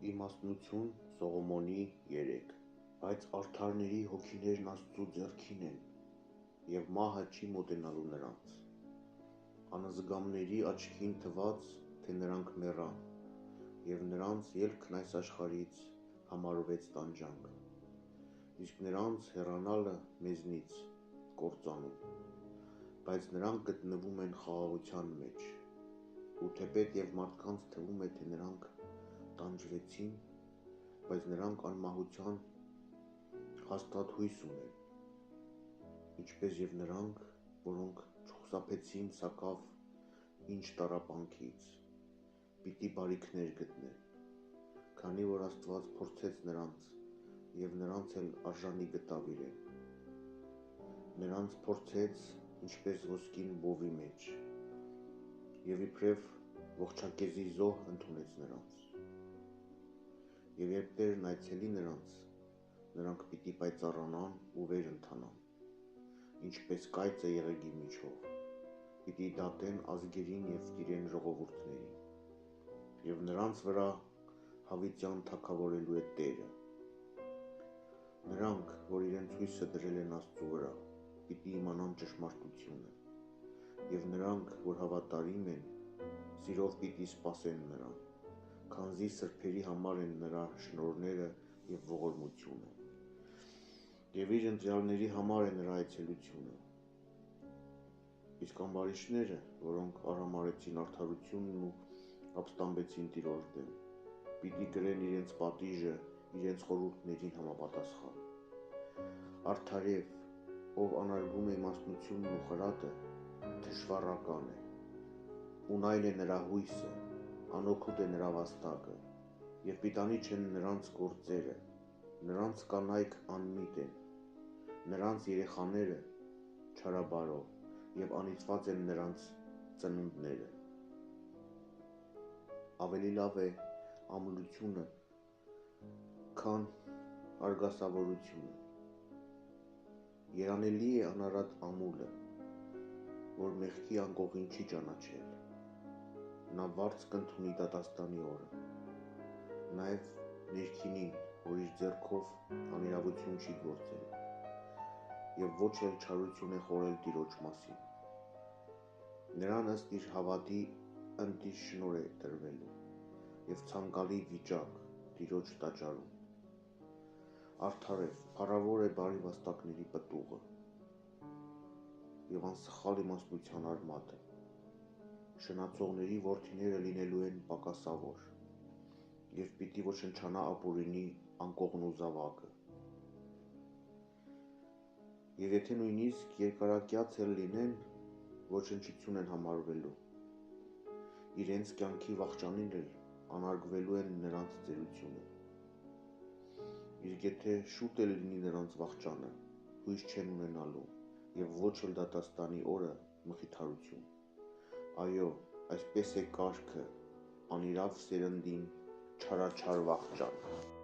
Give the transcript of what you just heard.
Իմաստնություն Սողոմոնի 3 Բայց արդարների հոգիներն Աստծու ձեռքին են, և մահը չի մոտենալու նրանց։ Անզգամների աչքին թվաց, թե նրանք մեռան, և նրանց ելքն այս աշխարհից համարվեց տանջանք, իսկ նրանց հեռանալը մեզնից կործանում։ Բայց նրանք գտնվում են խաղաղության մեջ, ու թեպետ և մարդկանց թվում է, թե նրանք տանջվեցին, բայց նրանք անմահության հաստատ հույս ունեն, ինչպես և նրանք, որոնք չխուսափեցին սակավ ինչ տառապանքից, պիտի բարիքներ գտնեն, քանի որ Աստված փորձեց նրանց, և նրանց էլ արժանի գտավ իրեն։ Նրանց փորձեց, ինչպես ոսկին բովի մեջ, և իբրև ողջակեզի զոհ ընդունեց նրանց։ Եվ երբ Տերն այցելի նրանց, նրանք պիտի պայծառանան ու վեր ընթանան, ինչպես կայծը եղեգի միջով, պիտի դատեն ազգերին և տիրեն ժողովուրդներին, և նրանց վրա հավիտյան թագավորելու է Տերը։ Նրանք, որ իրենց հույսը դրել են Աստծու վրա, պիտի իմանան ճշմարտությունը, և նրանք, որ հավատարիմ են, սիրով պիտի սպասեն նրան, քանզի սրբերի համար են նրա շնորհները և ողորմությունը, և իր ընտրյալների համար է նրա այցելությունը։ Իսկ ամբարիշտները, որոնք արհամարհեցին արդարությունն ու ապստամբեցին Տիրոջ դեմ, պիտի կրեն իրենց պատիժը իրենց խորհուրդներին համապատասխան։ Արդարև, ով անարգում է իմաստնությունն ու խրատը, թշվառական է, ունայն է նրա հույսը, անօգուտ է նրա վաստակը, և պիտանի չեն նրանց գործերը, նրանց կանայք անմիտ են, նրանց երեխաները չարաբարո, և անիծված են նրանց ծնունդները։ Ավելի լավ է ամուլությունը, քան արգասավորությունը։ Երանելի է անարատ ամուլը, որ մեղքի անկողին չի ճանաչել։ Նա վարձ կընդունի դատաստանի օրը, նաև ներքինին, որ իր ձեռքով անիրավություն չի գործել, և ոչ էլ չարություն է խորել Տիրոջ մասին։ Նրան ըստ իր հավատի ընտիր շնորհ է տրվելու, և ցանկալի վիճակ Տիրոջ տաճարում։ Արդարև, փառավոր է բարի վաստակների պտուղը, և անսխալ իմաստնության արմատը։ Շնացողների որդիները լինելու են պակասավոր, և պիտի ոչնչանա ապօրինի անկողնու զավակը։ Եվ եթե նույնիսկ երկարակյաց էլ լինեն, ոչնչություն են համարվելու, իրենց կյանքի վախճանին էլ անարգվելու են նրանց ծերությունը։ Իսկ եթե շուտ էլ լինի նրանց վախճանը, հույս չեն ունենալու, և ոչ էլ դատաստանի օրը մխիթարություն։ Այո, այսպես է կարգը անիրավ սերնդին չարաչար վախճան։